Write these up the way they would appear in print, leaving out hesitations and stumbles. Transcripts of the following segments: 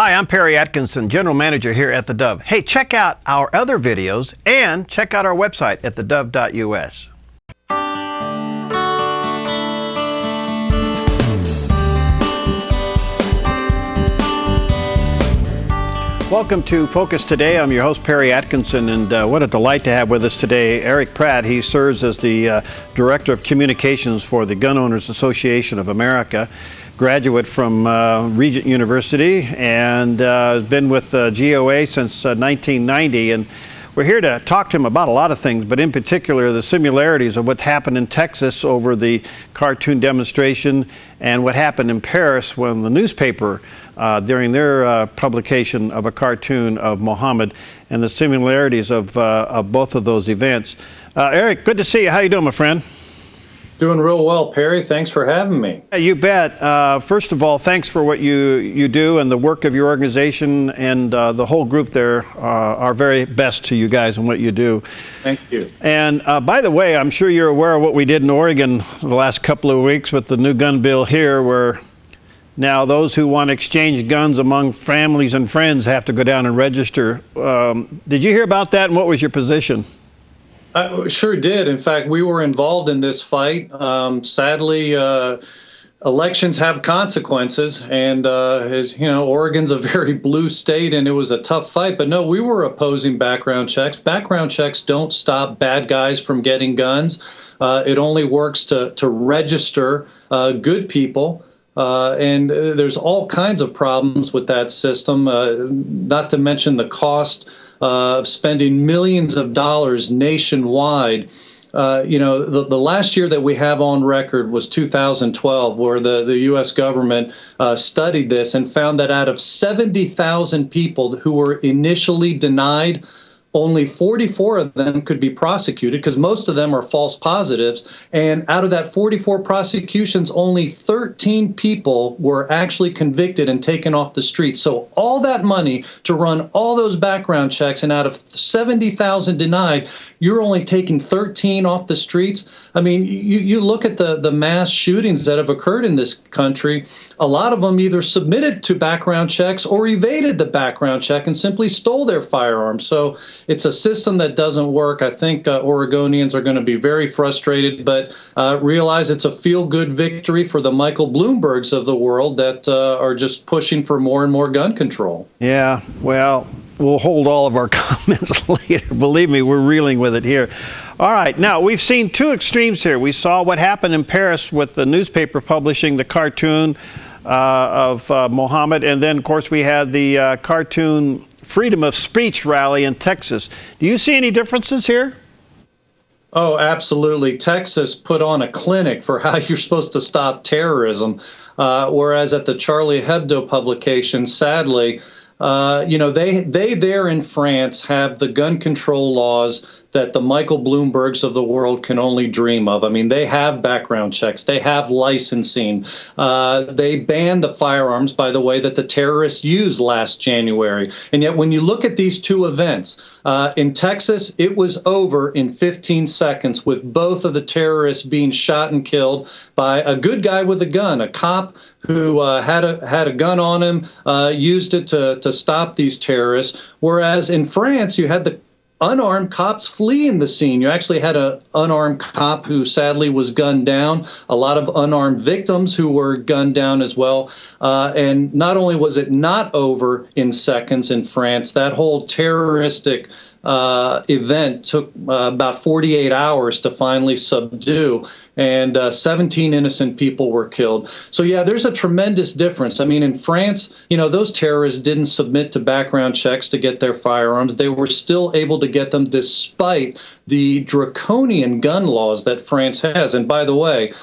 Hi, I'm Perry Atkinson, General Manager here at theDove. Hey, check out our other videos and check out our website at thedove.us. Welcome to Focus Today. I'm your host, Perry Atkinson, and what a delight to have with us today Erich Pratt. He serves as the Director of Communications for the Gun Owners Association of America, graduate from Regent University, and been with GOA since 1990. And we're here to talk to him about a lot of things, but in particular the similarities of what happened in Texas over the cartoon demonstration and what happened in Paris when the newspaper during their publication of a cartoon of Muhammad, and the similarities of both of those events. Erich, good to see you. How you doing, my friend? Doing real well, Perry. Thanks for having me. You bet. First of all, thanks for what you do and the work of your organization, and the whole group there. Our very best to you guys and what you do. Thank you. And by the way, I'm sure you're aware of what we did in Oregon the last couple of weeks with the new gun bill here, where now those who want to exchange guns among families and friends have to go down and register. Did you hear about that, and what was your position? I sure did. In fact, we were involved in this fight. Sadly, elections have consequences, and as you know, Oregon's a very blue state, and it was a tough fight. But no, we were opposing background checks. Background checks don't stop bad guys from getting guns. It only works to register good people. And there's all kinds of problems with that system, not to mention the cost of spending millions of dollars nationwide. You know, the last year that we have on record was 2012, where the U.S. government studied this and found that out of 70,000 people who were initially denied, only 44 of them could be prosecuted, because most of them are false positives. And out of that 44 prosecutions, only 13 people were actually convicted and taken off the street. So all that money to run all those background checks, and out of 70,000 denied, you're only taking 13 off the streets. I mean, you look at the mass shootings that have occurred in this country. A lot of them either submitted to background checks or evaded the background check and simply stole their firearms. So it's a system that doesn't work. I think Oregonians are going to be very frustrated, but realize it's a feel-good victory for the Michael Bloombergs of the world that are just pushing for more and more gun control. Yeah, well, we'll hold all of our comments later. Believe me, we're reeling with it here. All right, now we've seen two extremes here. We saw what happened in Paris with the newspaper publishing the cartoon of Muhammad, and then, of course, we had the cartoon freedom of speech rally in Texas. Do you see any differences here? Oh, absolutely. Texas put on a clinic for how you're supposed to stop terrorism, whereas at the Charlie Hebdo publication, sadly, you know, they there in France have the gun control laws that the Michael Bloombergs of the world can only dream of. I mean, they have background checks, they have licensing, they banned the firearms, by the way, that the terrorists used last January. And yet when you look at these two events, in Texas, it was over in 15 seconds with both of the terrorists being shot and killed by a good guy with a gun, a cop who had a gun on him, used it to stop these terrorists. Whereas in France, you had the unarmed cops fleeing the scene. You actually had an unarmed cop who sadly was gunned down, a lot of unarmed victims who were gunned down as well. And not only was it not over in seconds in France, that whole terroristic event took about 48 hours to finally subdue, and 17 innocent people were killed. So yeah, there's a tremendous difference. I mean, in France, you know, those terrorists didn't submit to background checks to get their firearms. They were still able to get them despite the draconian gun laws that France has. And by the way,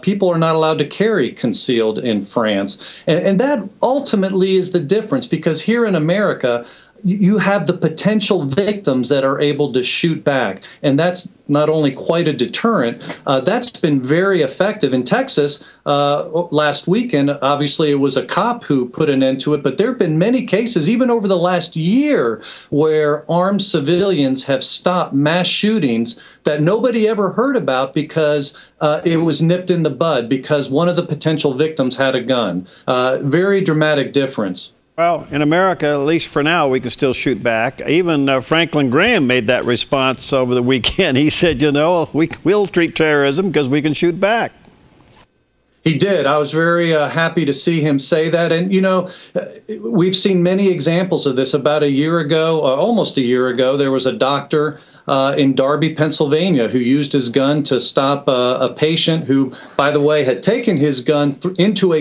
people are not allowed to carry concealed in France. And that ultimately is the difference, because here in America, you have the potential victims that are able to shoot back. And that's not only quite a deterrent, that's been very effective. In Texas, last weekend, obviously it was a cop who put an end to it, but there have been many cases, even over the last year, where armed civilians have stopped mass shootings that nobody ever heard about because it was nipped in the bud, because one of the potential victims had a gun. Very dramatic difference. Well, in America, at least for now, we can still shoot back. Even Franklin Graham made that response over the weekend. He said, we'll treat terrorism because we can shoot back. He did. I was very happy to see him say that. And, we've seen many examples of this. About a year ago, almost a year ago, there was a doctor in Darby, Pennsylvania, who used his gun to stop a patient who, by the way, had taken his gun into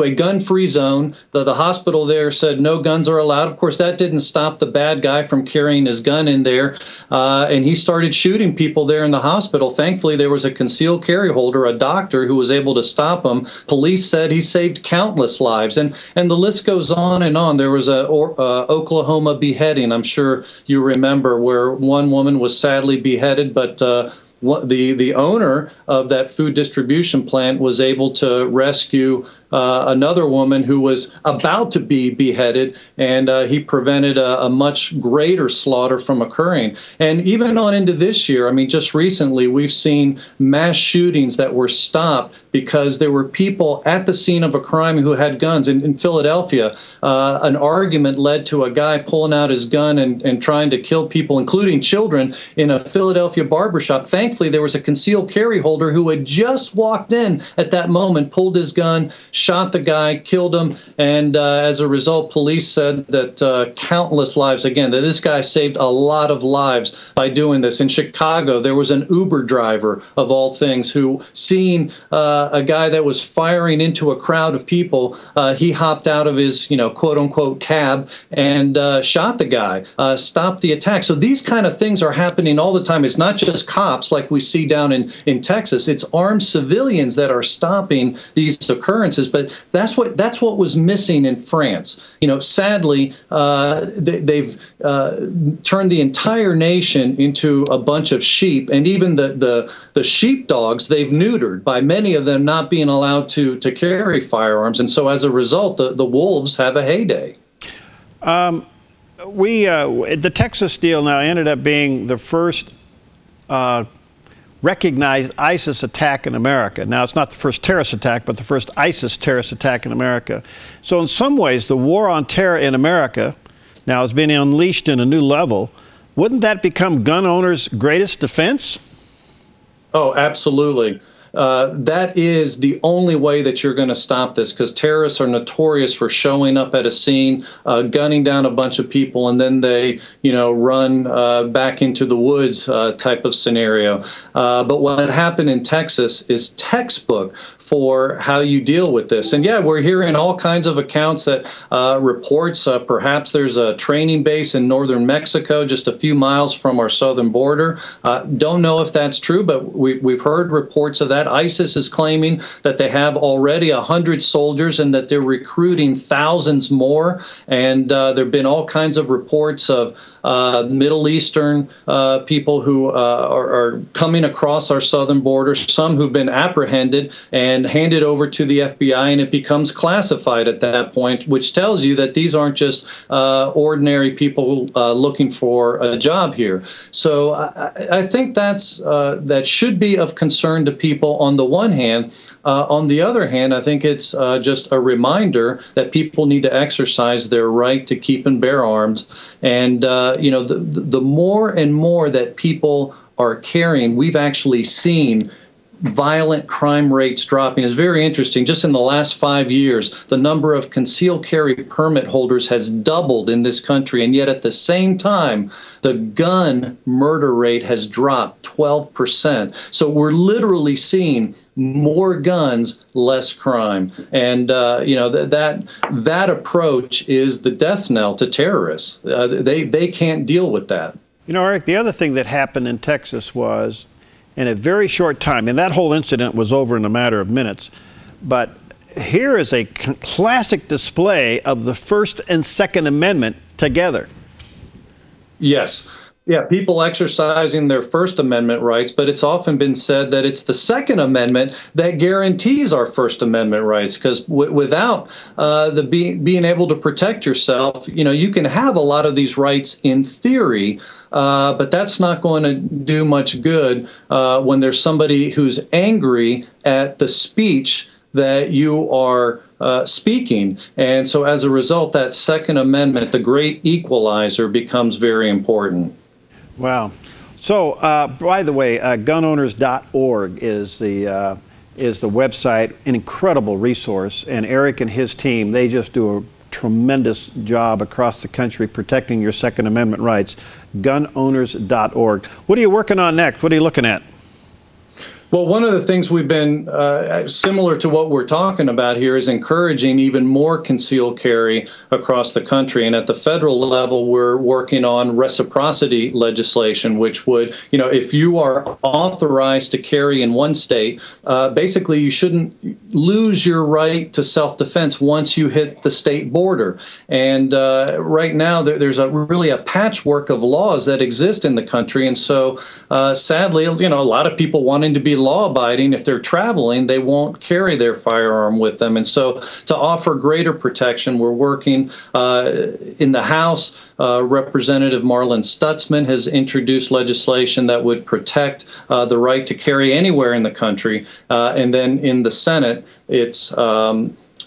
a gun-free zone. The hospital there said no guns are allowed. Of course, that didn't stop the bad guy from carrying his gun in there, and he started shooting people there in the hospital. Thankfully, there was a concealed carry holder, a doctor, who was able to stop him. Police said he saved countless lives, and the list goes on and on. There was a Oklahoma beheading, I'm sure you remember, where one woman was sadly beheaded, but the owner of that food distribution plant was able to rescue another woman who was about to be beheaded, and he prevented a much greater slaughter from occurring. And even on into this year, I mean, just recently, we've seen mass shootings that were stopped because there were people at the scene of a crime who had guns. In Philadelphia, an argument led to a guy pulling out his gun and trying to kill people, including children, in a Philadelphia barbershop. Thankfully, there was a concealed carry holder who had just walked in at that moment, pulled his gun, shot the guy, killed him, and as a result, police said that countless lives, again, that this guy saved a lot of lives by doing this. In Chicago, there was an Uber driver, of all things, who, seeing a guy that was firing into a crowd of people, he hopped out of his, quote-unquote cab and shot the guy, stopped the attack. So these kind of things are happening all the time. It's not just cops like we see down in Texas. It's armed civilians that are stopping these occurrences. But that's what was missing in France. Sadly, they've turned the entire nation into a bunch of sheep, and even the sheepdogs they've neutered, by many of them not being allowed to carry firearms. And so as a result, the wolves have a heyday. The Texas deal now ended up being the first recognized ISIS attack in America. Now, it's not the first terrorist attack, but the first ISIS terrorist attack in America. So in some ways, the war on terror in America now is being unleashed in a new level. Wouldn't that become gun owners' greatest defense? Oh, absolutely. That is the only way that you're going to stop this, because terrorists are notorious for showing up at a scene, gunning down a bunch of people, and then they, run back into the woods type of scenario. But what happened in Texas is textbook for how you deal with this. And yeah, we're hearing all kinds of accounts that reports perhaps there's a training base in northern Mexico, just a few miles from our southern border. Don't know if that's true, but we've heard reports of that. ISIS is claiming that they have already 100 soldiers and that they're recruiting thousands more. And there have been all kinds of reports of Middle Eastern people who are coming across our southern border, some who've been apprehended and handed over to the FBI, and it becomes classified at that point, which tells you that these aren't just ordinary people looking for a job here. So I think that should be of concern to people on the one hand. On the other hand, I think it's just a reminder that people need to exercise their right to keep and bear arms. And, the more and more that people are carrying, we've actually seen violent crime rates dropping. Is very interesting. Just in the last 5 years, the number of concealed carry permit holders has doubled in this country, and yet at the same time, the gun murder rate has dropped 12%. So we're literally seeing more guns, less crime, and that approach is the death knell to terrorists. They can't deal with that. Eric, the other thing that happened in Texas was, in a very short time, and that whole incident was over in a matter of minutes, but here is a classic display of the First and Second Amendment together. Yes. Yeah, people exercising their First Amendment rights, but it's often been said that it's the Second Amendment that guarantees our First Amendment rights, because without being able to protect yourself, you can have a lot of these rights in theory, but that's not going to do much good when there's somebody who's angry at the speech that you are speaking. And so as a result, that Second Amendment, the great equalizer, becomes very important. Wow. So, by the way, gunowners.org is the website, an incredible resource. And Eric and his team, they just do a tremendous job across the country protecting your Second Amendment rights. Gunowners.org. What are you working on next? What are you looking at? Well, one of the things we've been, similar to what we're talking about here, is encouraging even more concealed carry across the country. And at the federal level, we're working on reciprocity legislation, which would, if you are authorized to carry in one state, basically you shouldn't lose your right to self-defense once you hit the state border. And right now, there's really a patchwork of laws that exist in the country. And so, sadly, a lot of people wanting to be law-abiding, if they're traveling, they won't carry their firearm with them. And so to offer greater protection, we're working in the House. Representative Marlin Stutzman has introduced legislation that would protect the right to carry anywhere in the country. And then in the Senate, it's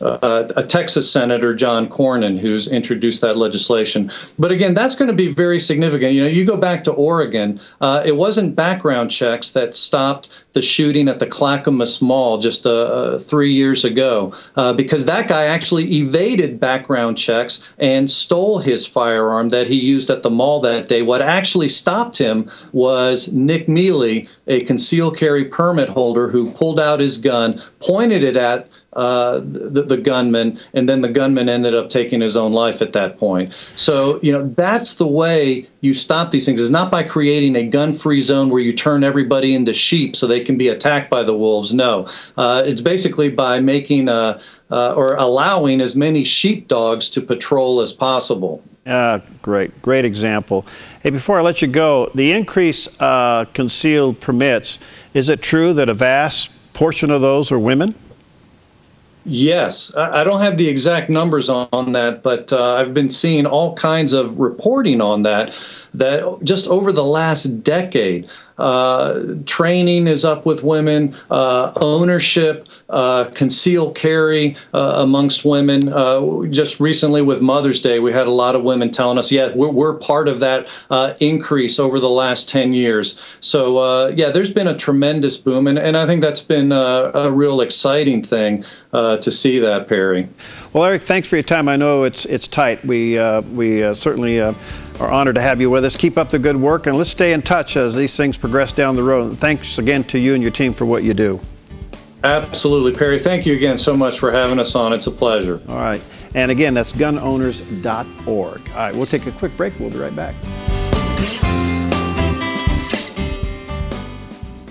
a Texas Senator, John Cornyn, who's introduced that legislation. But again, that's going to be very significant. You go back to Oregon, it wasn't background checks that stopped the shooting at the Clackamas Mall just 3 years ago, because that guy actually evaded background checks and stole his firearm that he used at the mall that day. What actually stopped him was Nick Mealy, a concealed carry permit holder, who pulled out his gun, pointed it at the gunman, and then the gunman ended up taking his own life at that point. So, that's the way you stop these things. It's not by creating a gun-free zone where you turn everybody into sheep so they can be attacked by the wolves. No, it's basically by making or allowing as many sheepdogs to patrol as possible. Great example. Hey, before I let you go, the increased concealed permits, is it true that a vast portion of those are women? Yes, I don't have the exact numbers on that, but I've been seeing all kinds of reporting on that just over the last decade, training is up with women, ownership, concealed carry amongst women. Just recently with Mother's Day, we had a lot of women telling us, yeah, we're part of that increase over the last 10 years. So, yeah, there's been a tremendous boom, and I think that's been a real exciting thing to see that, Perry. Well, Eric, thanks for your time. I know it's tight. We certainly are honored to have you with us. Keep up the good work, and let's stay in touch as these things progress down the road. And thanks again to you and your team for what you do. Absolutely, Perry. Thank you again so much for having us on. It's a pleasure. All right. And again, that's gunowners.org. All right, we'll take a quick break. We'll be right back.